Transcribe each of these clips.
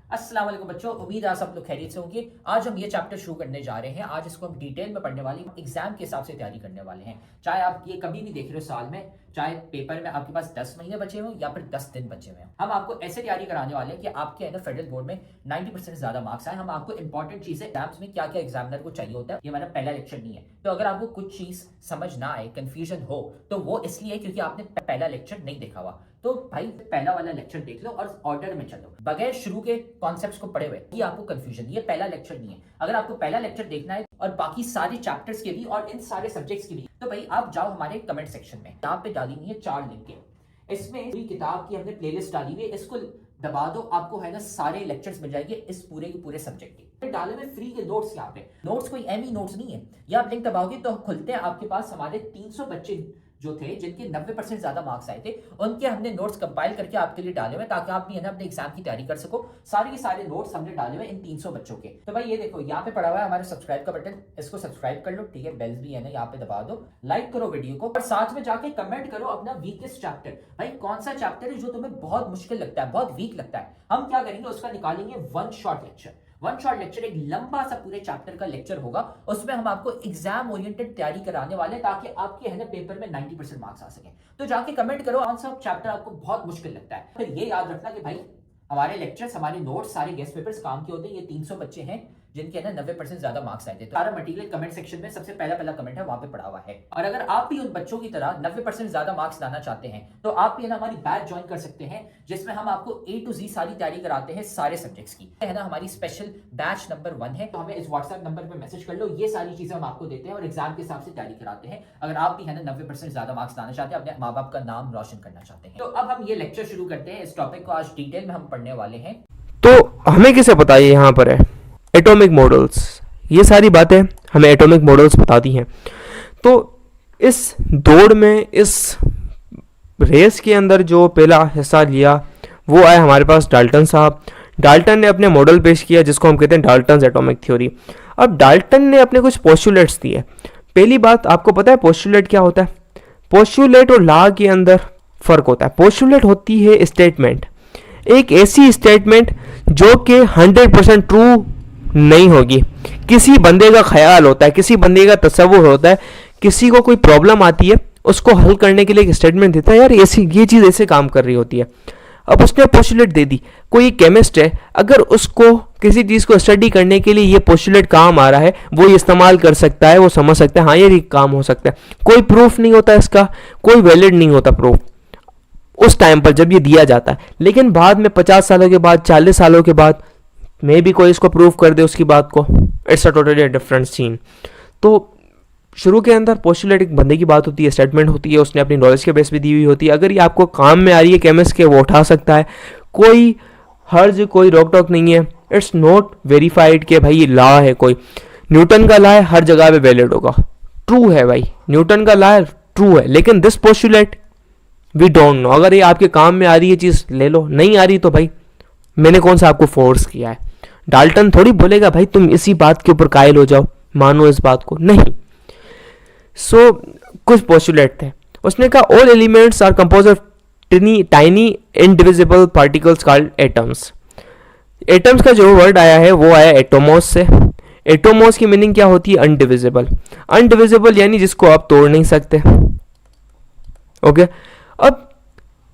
अस्सलाम वालेकुम बच्चों, उम्मीद है सब लोग खैरियत से होंगे। आज हम ये चैप्टर शुरू करने जा रहे हैं। आज इसको हम डिटेल में पढ़ने वाले हैं, एग्जाम के हिसाब से तैयारी करने वाले हैं। चाहे आप ये कभी भी देख रहे हो साल में, चाहे पेपर में आपके पास 10 महीने बचे हुए या फिर 10 दिन बचे हुए हैं, हम आपको ऐसे तैयारी कराने वाले हैं कि आपके है ना फेडरल बोर्ड में 90% से ज्यादा मार्क्स आए। हम आपको इंपॉर्टेंट चीजें एग्जाम्स में क्या क्या एग्जामिनर को चाहिए होता है, ये हमारा पहला लेक्चर नहीं है। तो अगर आपको कुछ चीज समझ ना आए, कंफ्यूजन हो, तो वो इसलिए क्योंकि आपने पहला लेक्चर नहीं देखा हुआ। तो भाई पहला वाला लेक्चर देख लो और ऑर्डर में चलो, बगैर शुरू के कॉन्सेप्ट्स को पढ़े हुए ये आपको कंफ्यूजन, ये पहला लेक्चर नहीं है। अगर आपको पहला लेक्चर देखना है और बाकी सारे चैप्टर्स के भी और इन सारे सब्जेक्ट्स के भी, तो भाई आप जाओ हमारे कमेंट सेक्शन में, यहाँ पे डाली हुई है 4 लिंक। इसमें पूरी किताब की हमने प्लेलिस्ट डाली हुई है, इसको दबा दो, आपको है ना सारे लेक्चर्स मिल जाएंगे इस पूरे के पूरे सब्जेक्ट के। डाले में फ्री के नोट्स, यहाँ पे नोट्स कोई एमी नोट्स नहीं है। ये आप लिंक दबाओगे तो खुलते हैं, आपके पास हमारे 300 बच्चे जो थे जिनके 90% ज्यादा मार्क्स आए थे, उनके हमने नोट्स कंपाइल करके आपके लिए डाले हुए ताकि आप भी है ना अपने एग्जाम की तैयारी कर सको। सारे के सारे नोट्स हमने डाले हुए इन 300 बच्चों के। तो भाई ये देखो यहाँ पे पड़ा हुआ है हमारे सब्सक्राइब का बटन, इसको सब्सक्राइब कर लो, ठीक है। बेल्स भी है ना यहाँ पे दबा दो, लाइक करो वीडियो को और साथ में जाके कमेंट करो अपना वीकेस्ट चैप्टर। भाई कौन सा चैप्टर है जो तुम्हें बहुत मुश्किल लगता है, बहुत वीक लगता है, हम क्या करेंगे उसका निकालेंगे one shot lecture. One shot lecture एक लंबा सा पूरे चैप्टर का लेक्चर होगा, उसमें हम आपको एग्जाम ओरिएंटेड तैयारी कराने वाले हैं ताकि आपके है ना पेपर में 90% मार्क्स आ सके। तो जाके कमेंट करो कौन सा चैप्टर आपको बहुत मुश्किल लगता है। फिर ये याद रखना कि भाई हमारे लेक्चर्स, हमारे नोट्स, सारे गेस्ट पेपर्स काम के होते हैं। ये 300 बच्चे हैं जिनके ना 90% ज्यादा मार्क्स आए थे। तो सारा मटेरियल कमेंट सेक्शन में सबसे पहला कमेंट है, वहां पे पड़ा हुआ है। और अगर आप भी उन बच्चों की तरह 90% ज्यादा मार्क्स लाना चाहते हैं तो आप भी ना हमारी बैच ज्वाइन कर सकते हैं, जिसमें हम आपको A to Z सारी तैयारी कराते हैं सारे सब्जेक्ट्स की, है ना। हमारी स्पेशल बैच नंबर 1 है, तो हमें इस व्हाट्सएप नंबर पर मैसेज कर लो। ये सारी चीजें हम आपको देते हैं और एग्जाम के हिसाब से तैयारी कराते हैं। अगर आप भी है ना 90% ज्यादा मार्क्स लाना चाहते हैं, अपने माँ बाप का नाम रोशन करना चाहते हैं। तो अब हम ये लेक्चर शुरू करते हैं। इस टॉपिक को आज डिटेल में हम पढ़ने वाले हैं। तो हमें किसे पता है, यहाँ पर है एटॉमिक मॉडल्स, ये सारी बातें हमें एटॉमिक मॉडल्स बताती हैं। तो इस दौड़ में, इस रेस के अंदर जो पहला हिस्सा लिया वो आए हमारे पास डाल्टन साहब। डाल्टन ने अपने मॉडल पेश किया जिसको हम कहते हैं डाल्टन्स एटॉमिक थ्योरी। अब डाल्टन ने अपने कुछ पोस्टुलेट्स दिए। पहली बात, आपको पता है पोस्टुलेट क्या होता है? पोस्टुलेट और लॉ के अंदर फ़र्क होता है। पोस्टुलेट होती है स्टेटमेंट, एक ऐसी स्टेटमेंट जो कि 100% ट्रू नहीं होगी। किसी बंदे का ख्याल होता है, किसी बंदे का तसव्वुर होता है, किसी को कोई प्रॉब्लम आती है, उसको हल करने के लिए एक स्टेटमेंट देता है, यार ऐसी ये चीज़ ऐसे काम कर रही होती है। अब उसने पोस्टुलेट दे दी। कोई केमिस्ट है, अगर उसको किसी चीज़ को स्टडी करने के लिए ये पोस्टुलेट काम आ रहा है, वो ये इस्तेमाल कर सकता है, वो समझ सकता है हाँ ये काम हो सकता है। कोई प्रूफ नहीं होता इसका, कोई वैलिड नहीं होता प्रूफ उस टाइम पर जब ये दिया जाता है। लेकिन बाद में 50 सालों के बाद, 40 सालों के बाद मे भी कोई इसको प्रूव कर दे उसकी बात को, it's a totally different scene. तो शुरू के अंदर पोस्टुलेट एक बंदे की बात होती है, स्टेटमेंट होती है, उसने अपनी नॉलेज के बेस पे दी हुई होती है। अगर ये आपको काम में आ रही है केमिस्ट के, वो उठा सकता है, कोई हर्ज, कोई रोक टोक नहीं है। इट्स नॉट वेरीफाइड कि भाई ये लॉ है, कोई न्यूटन का लॉ है हर जगह पे वैलिड होगा। ट्रू है भाई, न्यूटन का लॉ है, ट्रू है, लेकिन this postulate we don't know. अगर ये आपके काम में आ रही है चीज़ ले लो, नहीं आ रही तो भाई मैंने कौन सा आपको फोर्स किया है। डाल्टन थोड़ी बोलेगा भाई तुम इसी बात के ऊपर कायल हो जाओ, मानो इस बात को, नहीं। सो कुछ पोस्टुलेट थे। उसने कहा all elements are compose of tiny indivisible particles called atoms. Atoms का जो वर्ड आया है वो आया एटोमोस से। एटोमोस की मीनिंग क्या होती है? अनडिविजिबल। अनडिविजिबल यानी जिसको आप तोड़ नहीं सकते। ओके अब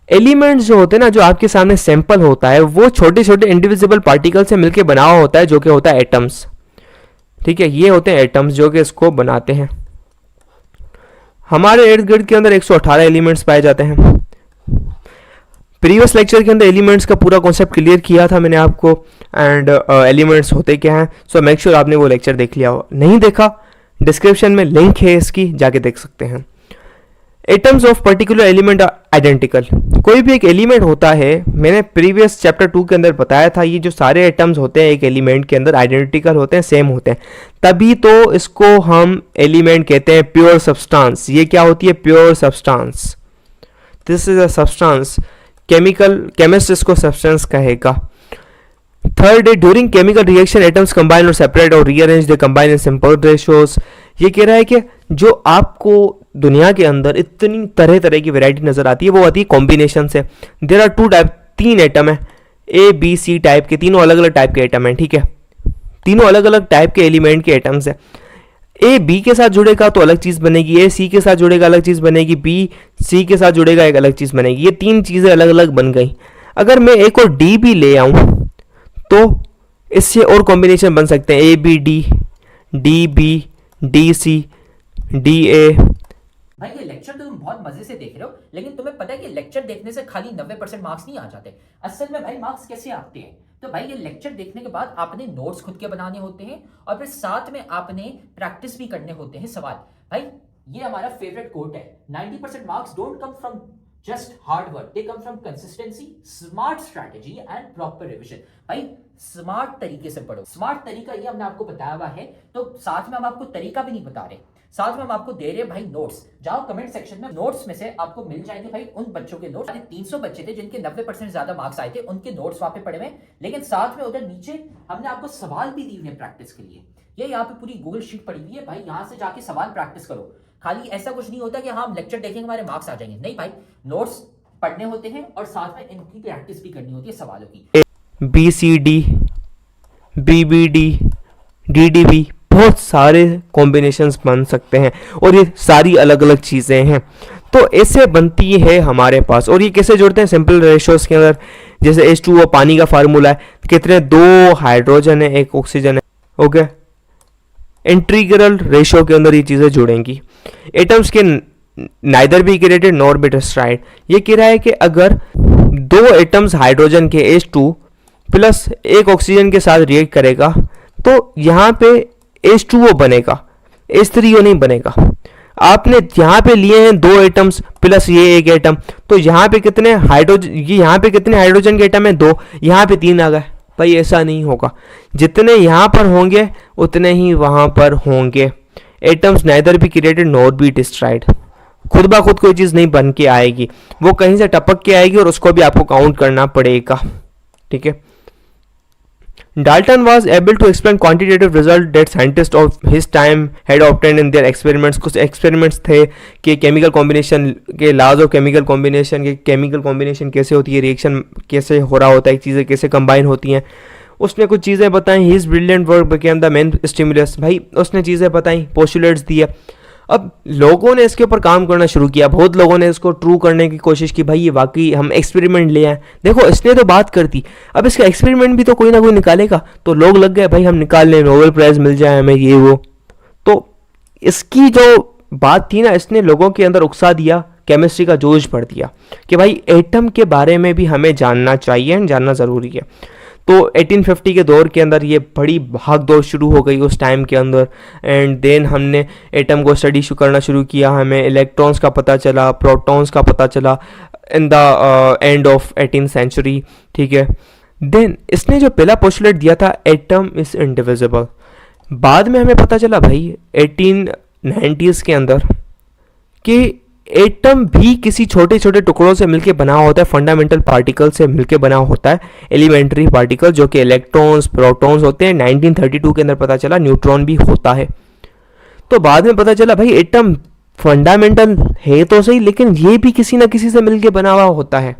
एलिमेंट्स जो होते हैं ना, जो आपके सामने सैंपल होता है, वो छोटे छोटे इंडिविजिबल पार्टिकल से मिलकर बना हुआ होता है, जो कि होता है एटम्स। ठीक है, ये होते हैं एटम्स जो कि इसको बनाते हैं। हमारे इर्द गिर्द के अंदर 118 एलिमेंट्स पाए जाते हैं। प्रीवियस लेक्चर के अंदर एलिमेंट्स का पूरा कॉन्सेप्ट क्लियर किया था मैंने आपको, एंड एलिमेंट्स होते क्या हैं। सो मेक श्योर आपने वो लेक्चर देख लिया हो, नहीं देखा डिस्क्रिप्शन में लिंक है इसकी, जाके देख सकते हैं। Atoms of particular element are identical. कोई भी एक एलिमेंट होता है, मैंने प्रीवियस चैप्टर 2 के अंदर बताया था, ये जो सारे एटम्स होते हैं एक एलिमेंट के अंदर आइडेंटिकल होते हैं, सेम होते हैं, तभी तो इसको हम एलिमेंट कहते हैं प्योर सब्सटेंस। ये क्या होती है? Pure substance. This is a substance. Chemist इसको सब्सटेंस कहेगा। थर्ड है during chemical reaction atoms combine और सेपरेट और rearrange, they combine in simple ratios. ये कह रहा है कि जो आपको दुनिया के अंदर इतनी तरह तरह की वैरायटी नजर आती है, वो आती है कॉम्बिनेशन से। देयर आर 2 टाइप, 3 एटम है, ए बी सी टाइप के, तीनों अलग अलग टाइप के एटम हैं, ठीक है, तीनों अलग अलग टाइप के एलिमेंट के एटम्स हैं। ए बी के साथ जुड़ेगा तो अलग चीज़ बनेगी, ए सी के साथ जुड़ेगा अलग चीज़ बनेगी, बी सी के साथ जुड़ेगा एक अलग चीज़ बनेगी। ये तीन चीज़ें अलग अलग बन गई। अगर मैं एक और डी भी ले आऊँ तो इससे और कॉम्बिनेशन बन सकते हैं, A B D, D B, D C, D A. भाई ये लेक्चर तो तुम बहुत मजे से देख रहे हो, लेकिन तुम्हें पता है कि लेक्चर देखने से खाली 90% मार्क्स नहीं आ जाते। असल में भाई मार्क्स कैसे आते हैं, तो भाई ये लेक्चर देखने के बाद आपने नोट्स खुद के बनाने होते हैं और फिर साथ में आपने प्रैक्टिस भी करने होते हैं सवाल। भाई ये हमारा फेवरेट कोट है, 90% marks don't come from just hard work, they come from consistency, smart strategy and proper revision. भाई स्मार्ट तरीके से पढ़ो, स्मार्ट तरीका ये हमने आपको बताया हुआ है, तो साथ में हम आपको तरीका भी नहीं बता रहे, साथ में हम आपको दे रहे हैं भाई नोट्स। जाओ कमेंट सेक्शन में, नोट्स में से आपको मिल जाएंगे भाई उन बच्चों के नोट्स। 300 बच्चे थे जिनके 90% ज्यादा मार्क्स आए थे, उनके नोट्स वहां पे पड़े हुए, लेकिन साथ में उधर नीचे हमने आपको सवाल भी दिए हैं प्रैक्टिस के लिए। ये यहाँ पे पूरी गूगल शीट पड़ी हुई है भाई, यहाँ से जाके सवाल प्रैक्टिस करो। खाली ऐसा कुछ नहीं होता कि हाँ हम लेक्चर देखेंगे हमारे मार्क्स आ जाएंगे, नहीं भाई, नोट्स पढ़ने होते हैं और साथ में इनकी प्रैक्टिस भी करनी होती है सवालों की। B C D, B B D, D D B, बहुत सारे कॉम्बिनेशंस बन सकते हैं और ये सारी अलग अलग चीज़ें हैं। तो ऐसे बनती है हमारे पास। और ये कैसे जुड़ते हैं सिंपल रेशियोज के अंदर, जैसे H2O पानी का फार्मूला है, कितने, 2 हाइड्रोजन है 1 ऑक्सीजन है, ओके। इंटीग्रल रेशियो के अंदर ये चीज़ें जुड़ेंगी। एटम्स के neither be created nor be destroyed, ये कह रहा है कि अगर 2 एटम्स हाइड्रोजन के H2 प्लस 1 ऑक्सीजन के साथ रिएक्ट करेगा तो यहाँ पे H2O बनेगा, H3O नहीं बनेगा। आपने यहाँ पे लिए हैं 2 एटम्स प्लस ये 1 एटम, तो यहाँ पे कितने हाइड्रोजन, ये यहाँ पे कितने हाइड्रोजन के एटम है 2, यहाँ पे 3 आ गए। भाई ऐसा नहीं होगा, जितने यहाँ पर होंगे उतने ही वहाँ पर होंगे। Atoms neither be created nor be destroyed, खुद ब खुद कोई चीज़ नहीं बन के आएगी, वो कहीं से टपक के आएगी और उसको भी आपको काउंट करना पड़ेगा, ठीक है। Dalton was able to explain quantitative result that scientists of his time had obtained in their experiments। कुछ experiments थे कि chemical combination के laws of chemical combination के chemical combination कैसे होती है, reaction कैसे हो रहा होता है, चीज़ें कैसे combine होती हैं, उसने कुछ चीज़ें बताई। His brilliant work became the main stimulus। भाई उसने चीज़ें बताई, postulates दिए। अब लोगों ने इसके ऊपर काम करना शुरू किया, बहुत लोगों ने इसको ट्रू करने की कोशिश की, भाई ये वाकई हम एक्सपेरिमेंट ले आए। देखो इसने तो बात कर दी, अब इसका एक्सपेरिमेंट भी तो कोई ना कोई निकालेगा, तो लोग लग गए भाई हम निकाल लें, नोबेल प्राइज़ मिल जाए हमें, ये वो। तो इसकी जो बात थी ना, इसने लोगों के अंदर उकसा दिया, केमिस्ट्री का जोश भर दिया कि भाई एटम के बारे में भी हमें जानना चाहिए, जानना ज़रूरी है। तो 1850 के दौर के अंदर ये बड़ी भाग दौड़ शुरू हो गई उस टाइम के अंदर। एंड देन हमने एटम को स्टडी करना शुरू किया, हमें इलेक्ट्रॉन्स का पता चला, प्रोटॉन्स का पता चला in the end of 18th century, ठीक है। देन इसने जो पहला पोस्टुलेट दिया था, एटम इज़ इंडिविजिबल, बाद में हमें पता चला भाई 1890s के अंदर कि एटम भी किसी छोटे छोटे टुकड़ों से मिलकर बना होता है, फंडामेंटल पार्टिकल से मिलकर बना होता है, एलिमेंट्री पार्टिकल जो कि इलेक्ट्रॉन्स प्रोटॉन्स होते हैं। 1932 के अंदर पता चला न्यूट्रॉन भी होता है। तो बाद में पता चला भाई एटम फंडामेंटल है तो सही, लेकिन ये भी किसी ना किसी से मिलकर बना हुआ होता है।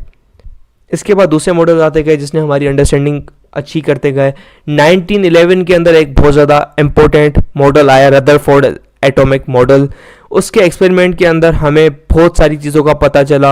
इसके बाद दूसरे मॉडल आते गए जिसने हमारी अंडरस्टैंडिंग अच्छी करते गए। 1911 के अंदर एक बहुत ज़्यादा इंपॉर्टेंट मॉडल आया, रदरफोर्ड एटॉमिक मॉडल। उसके एक्सपेरिमेंट के अंदर हमें बहुत सारी चीज़ों का पता चला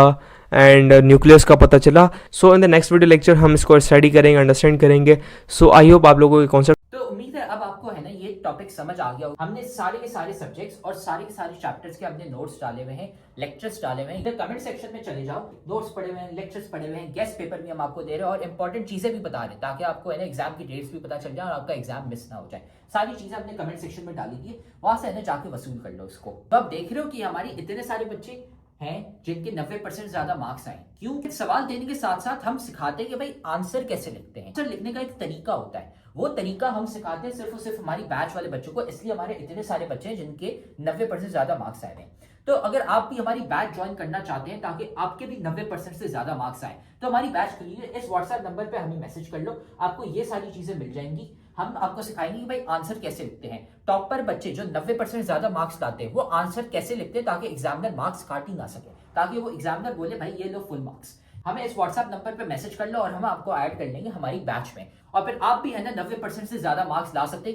एंड न्यूक्लियस का पता चला। So in the next video lecture हम इसको स्टडी करेंगे, अंडरस्टैंड करेंगे। सो आई होप आप लोगों के कॉन्सेप्ट, तो उम्मीद है अब आपको है ना ये टॉपिक समझ आ गया। हमने सारे के सारे सब्जेक्ट्स और सारे के सारे चैप्टर्स के हमने नोट्स डाले हुए हैं, लेक्चर्स डाले हुए हैं। इधर कमेंट सेक्शन में चले जाओ, नोट्स पढ़े हुए हैं, लेक्चर्स पढ़े हुए हैं, गेस्ट पेपर भी हम आपको दे रहे हैं और इंपॉर्टेंट चीजें भी बता रहे हैं, ताकि आपको है ना एग्जाम की डेट्स भी पता चल जाए और आपका एग्जाम मिस ना हो जाए। सारी चीजें हमने कमेंट सेक्शन में डाली थी, वहां से है ना जाके वसूल कर लो इसको। तो आप देख रहे हो कि हमारी इतने सारे बच्चे हैं जिनके 90% ज्यादा मार्क्स आए। क्यों? सवाल देने के साथ साथ हम सिखाते हैं कि भाई आंसर कैसे लिखते हैं। आंसर लिखने का एक तरीका होता है, वो तरीका हम सिखाते हैं सिर्फ और सिर्फ हमारी बैच वाले बच्चों को, इसलिए हमारे इतने सारे बच्चे हैं जिनके 90% ज्यादा मार्क्स आए हैं। तो अगर आप भी हमारी बैच ज्वाइन करना चाहते हैं ताकि आपके भी 90% से ज्यादा मार्क्स आए, तो हमारी बैच के लिए इस व्हाट्सएप नंबर पे हमें मैसेज कर लो, आपको ये सारी चीजें मिल जाएंगी। हम आपको सिखाएंगे कि भाई आंसर कैसे लिखते हैं। टॉपर बच्चे जो 90% ज्यादा मार्क्स लाते हैं वो आंसर कैसे लिखते हैं ताकि एग्जामिनर मार्क्स काट ही ना सके, ताकि वो एग्जामिनर बोले भाई ये लो फुल मार्क्स। हमें इस व्हाट्सएप नंबर पे मैसेज कर लो और हम आपको ऐड कर लेंगे हमारी बैच में, और फिर आप भी है ना 90% से ज्यादा मार्क्स ला सकते हैं।